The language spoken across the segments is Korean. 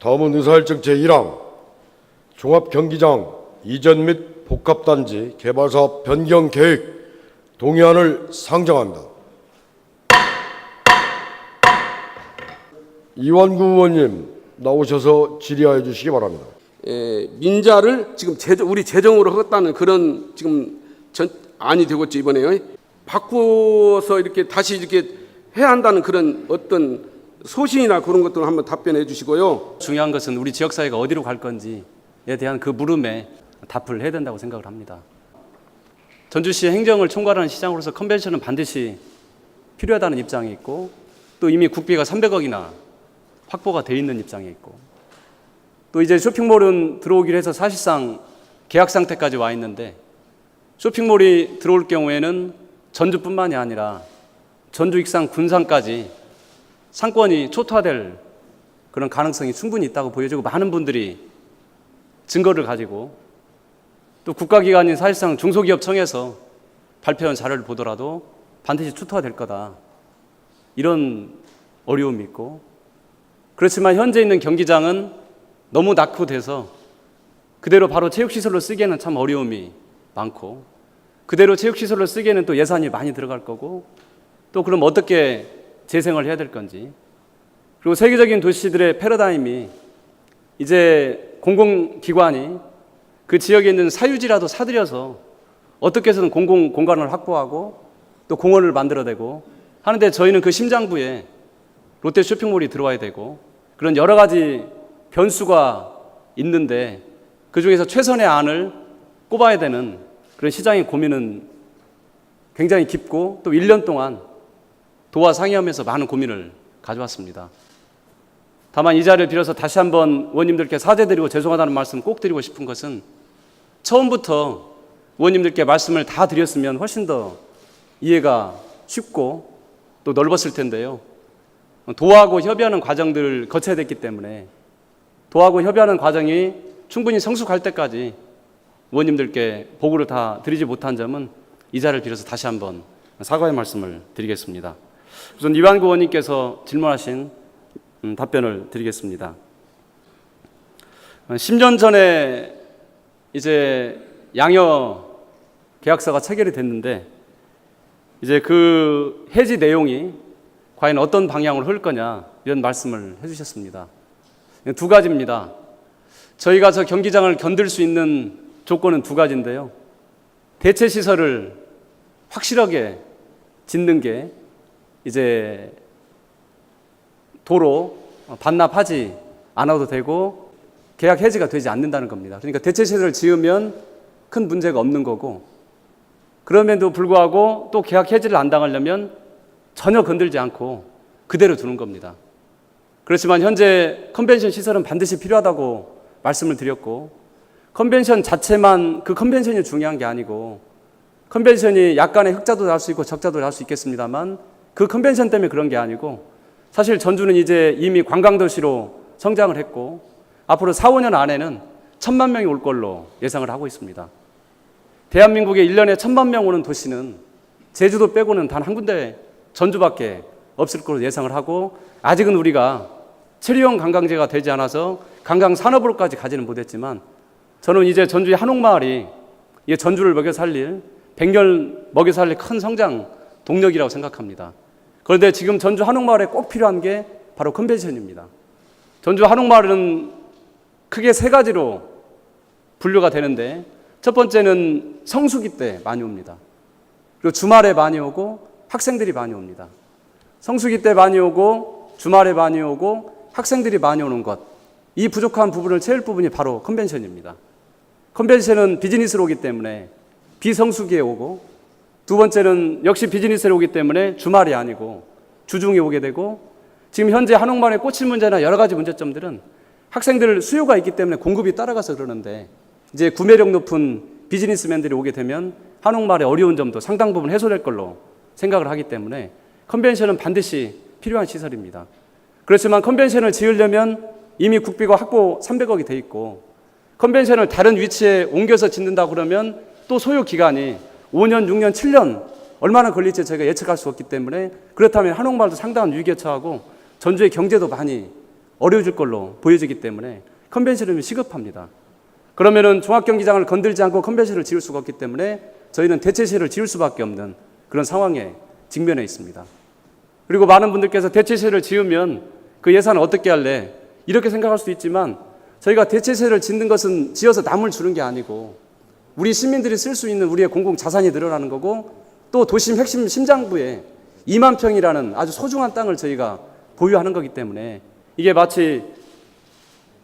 다음은 의사일정 제1항 종합경기장 이전 및 복합단지 개발사업 변경 계획 동의안을 상정한다. 이완구 의원님 나오셔서 질의하여 주시기 바랍니다. 민자를 지금 우리 재정으로 하겠다는 그런 지금 안이 되고 있죠. 이번에 바꾸어서 이렇게 다시 이렇게 해야 한다는 그런 어떤 소신이나 그런 것들을 한번 답변해 주시고요. 중요한 것은 우리 지역사회가 어디로 갈 건지에 대한 그 물음에 답을 해야 된다고 생각을 합니다. 전주시 행정을 총괄하는 시장으로서 컨벤션은 반드시 필요하다는 입장이 있고, 또 이미 국비가 300억이나 확보가 돼 있는 입장에 있고, 또 이제 쇼핑몰은 들어오기로 해서 사실상 계약 상태까지 와 있는데, 쇼핑몰이 들어올 경우에는 전주뿐만이 아니라 전주, 익산, 군산까지 상권이 초토화될 그런 가능성이 충분히 있다고 보여지고, 많은 분들이 증거를 가지고, 또 국가기관인 사실상 중소기업청에서 발표한 자료를 보더라도 반드시 초토화될 거다, 이런 어려움이 있고, 그렇지만 현재 있는 경기장은 너무 낙후돼서 그대로 바로 체육시설로 쓰기에는 참 어려움이 많고, 그대로 체육시설로 쓰기에는 또 예산이 많이 들어갈 거고, 또 그럼 어떻게 재생을 해야 될 건지, 그리고 세계적인 도시들의 패러다임이 이제 공공기관이 그 지역에 있는 사유지라도 사들여서 어떻게 해서든 공공공간을 확보하고 또 공원을 만들어내고 하는데, 저희는 그 심장부에 롯데 쇼핑몰이 들어와야 되고 그런 여러 가지 변수가 있는데, 그중에서 최선의 안을 꼽아야 되는 그런 시장의 고민은 굉장히 깊고, 또 1년 동안 도와 상의하면서 많은 고민을 가져왔습니다. 다만 이 자리를 빌어서 다시 한번 의원님들께 사죄드리고 죄송하다는 말씀 꼭 드리고 싶은 것은, 처음부터 의원님들께 말씀을 다 드렸으면 훨씬 더 이해가 쉽고 또 넓었을 텐데요. 도하고 협의하는 과정들을 거쳐야 됐기 때문에 도하고 협의하는 과정이 충분히 성숙할 때까지 의원님들께 보고를 다 드리지 못한 점은 이 자리를 빌어서 다시 한번 사과의 말씀을 드리겠습니다. 우선 이완구 의원님께서 질문하신 답변을 드리겠습니다. 10년 전에 이제 양여 계약서가 체결이 됐는데, 이제 그 해지 내용이 과연 어떤 방향으로 흐를 거냐, 이런 말씀을 해주셨습니다. 두 가지입니다. 저희가 저 경기장을 견딜 수 있는 조건은 두 가지인데요. 대체 시설을 확실하게 짓는 게 이제 도로 반납하지 않아도 되고 계약 해지가 되지 않는다는 겁니다. 그러니까 대체 시설을 지으면 큰 문제가 없는 거고, 그럼에도 불구하고 또 계약 해지를 안 당하려면 전혀 건들지 않고 그대로 두는 겁니다. 그렇지만 현재 컨벤션 시설은 반드시 필요하다고 말씀을 드렸고, 컨벤션 자체만 그 컨벤션이 중요한 게 아니고, 컨벤션이 약간의 흑자도 날 수 있고 적자도 날 수 있겠습니다만 그 컨벤션 때문에 그런 게 아니고, 사실 전주는 이제 이미 관광도시로 성장을 했고 앞으로 4, 5년 안에는 1,000만 명이 올 걸로 예상을 하고 있습니다. 대한민국에 1년에 1,000만 명 오는 도시는 제주도 빼고는 단 한 군데, 전주밖에 없을 걸로 예상을 하고, 아직은 우리가 체류형 관광지가 되지 않아서 관광 산업으로까지 가지는 못했지만, 저는 이제 전주의 한옥마을이 전주를 먹여 살릴, 100년 먹여 살릴 큰 성장 동력이라고 생각합니다. 그런데 지금 전주 한옥마을에 꼭 필요한 게 바로 컨벤션입니다. 전주 한옥마을은 크게 세 가지로 분류가 되는데, 첫 번째는 성수기 때 많이 옵니다. 그리고 주말에 많이 오고 학생들이 많이 옵니다. 성수기 때 많이 오고 주말에 많이 오고 학생들이 많이 오는 것, 이 부족한 부분을 채울 부분이 바로 컨벤션입니다. 컨벤션은 비즈니스로 오기 때문에 비성수기에 오고, 두 번째는 역시 비즈니스로 오기 때문에 주말이 아니고 주중에 오게 되고, 지금 현재 한옥마을에 꽂힌 문제나 여러 가지 문제점들은 학생들 수요가 있기 때문에 공급이 따라가서 그러는데, 이제 구매력 높은 비즈니스맨들이 오게 되면 한옥마을의 어려운 점도 상당 부분 해소될 걸로 생각을 하기 때문에 컨벤션은 반드시 필요한 시설입니다. 그렇지만 컨벤션을 지으려면 이미 국비가 확보 300억이 돼 있고, 컨벤션을 다른 위치에 옮겨서 짓는다 그러면 또 소요 기간이 5년, 6년, 7년 얼마나 걸릴지 저희가 예측할 수 없기 때문에, 그렇다면 한옥마을도 상당한 위기에 처하고 전주의 경제도 많이 어려워질 걸로 보여지기 때문에 컨벤션은 시급합니다. 그러면은 종합경기장을 건들지 않고 컨벤션을 지을 수가 없기 때문에 저희는 대체시를 지을 수밖에 없는 그런 상황에 직면해 있습니다. 그리고 많은 분들께서 대체시를 지으면 그 예산을 어떻게 할래? 이렇게 생각할 수도 있지만 저희가 대체시를 짓는 것은 지어서 남을 주는 게 아니고 우리 시민들이 쓸 수 있는 우리의 공공 자산이 늘어나는 거고 또 도심 핵심 심장부에 2만 평이라는 아주 소중한 땅을 저희가 보유하는 거기 때문에 이게 마치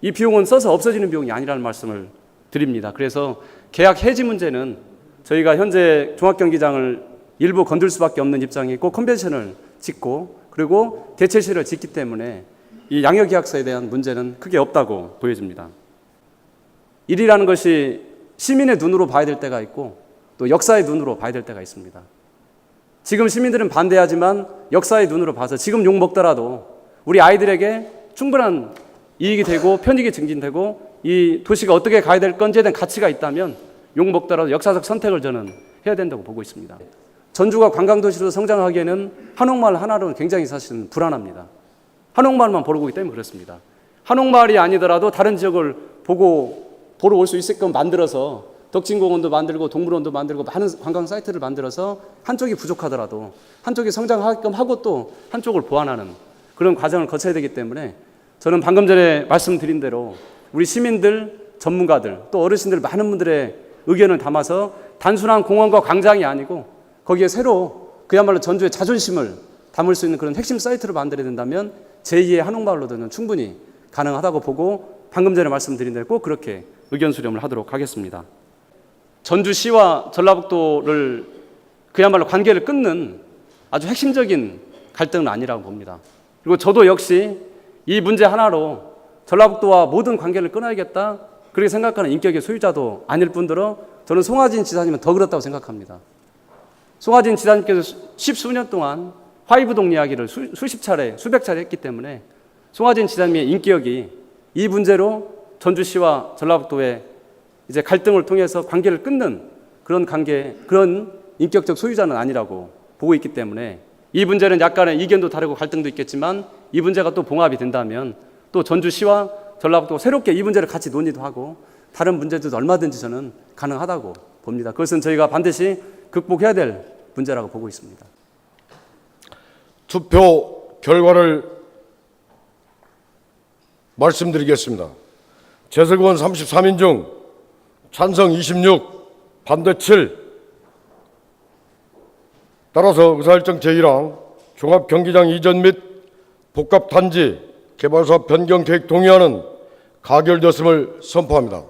이 비용은 써서 없어지는 비용이 아니라는 말씀을 드립니다. 그래서 계약 해지 문제는 저희가 현재 종합경기장을 일부 건들 수밖에 없는 입장이 있고 컨벤션을 짓고 그리고 대체시를 짓기 때문에 이 양형계약서에 대한 문제는 크게 없다고 보여집니다. 일이라는 것이 시민의 눈으로 봐야 될 때가 있고 또 역사의 눈으로 봐야 될 때가 있습니다. 지금 시민들은 반대하지만 역사의 눈으로 봐서 지금 욕 먹더라도 우리 아이들에게 충분한 이익이 되고 편익이 증진되고 이 도시가 어떻게 가야 될 건지에 대한 가치가 있다면 욕 먹더라도 역사적 선택을 저는 해야 된다고 보고 있습니다. 전주가 관광도시로 성장하기에는 한옥마을 하나로는 굉장히 사실은 불안합니다. 한옥마을만 보러 오기 때문에 그렇습니다. 한옥마을이 아니더라도 다른 지역을 보러 올 수 있게끔 만들어서 덕진공원도 만들고 동물원도 만들고 많은 관광 사이트를 만들어서 한쪽이 부족하더라도 한쪽이 성장하게끔 하고 또 한쪽을 보완하는 그런 과정을 거쳐야 되기 때문에 저는 방금 전에 말씀드린 대로 우리 시민들, 전문가들, 또 어르신들 많은 분들의 의견을 담아서 단순한 공원과 광장이 아니고 거기에 새로 그야말로 전주의 자존심을 담을 수 있는 그런 핵심 사이트를 만들어야 된다면 제2의 한옥마을로는 충분히 가능하다고 보고 방금 전에 말씀드린 대로 꼭 그렇게 의견 수렴을 하도록 하겠습니다. 전주시와 전라북도를 그야말로 관계를 끊는 아주 핵심적인 갈등은 아니라고 봅니다. 그리고 저도 역시 이 문제 하나로 전라북도와 모든 관계를 끊어야겠다 그렇게 생각하는 인격의 소유자도 아닐 뿐더러 저는 송하진 지사님은 더 그렇다고 생각합니다. 송하진 지사님께서 십수년 동안 화이부동 이야기를 수십 차례, 수백 차례 했기 때문에 송하진 지사님의 인격이 이 문제로 전주시와 전라북도의 이제 갈등을 통해서 관계를 끊는 그런 관계, 그런 인격적 소유자는 아니라고 보고 있기 때문에 이 문제는 약간의 이견도 다르고 갈등도 있겠지만 이 문제가 또 봉합이 된다면 또 전주시와 전라북도가 새롭게 이 문제를 같이 논의도 하고 다른 문제들도 얼마든지 저는 가능하다고 봅니다. 그것은 저희가 반드시 극복해야 될 문제라고 보고 있습니다. 투표 결과를 말씀드리겠습니다. 재석의원 33인 중 찬성 26, 반대 7. 따라서 의사일정 제1항 종합경기장 이전 및 복합단지 개발사업 변경 계획 동의안은 가결되었음을 선포합니다.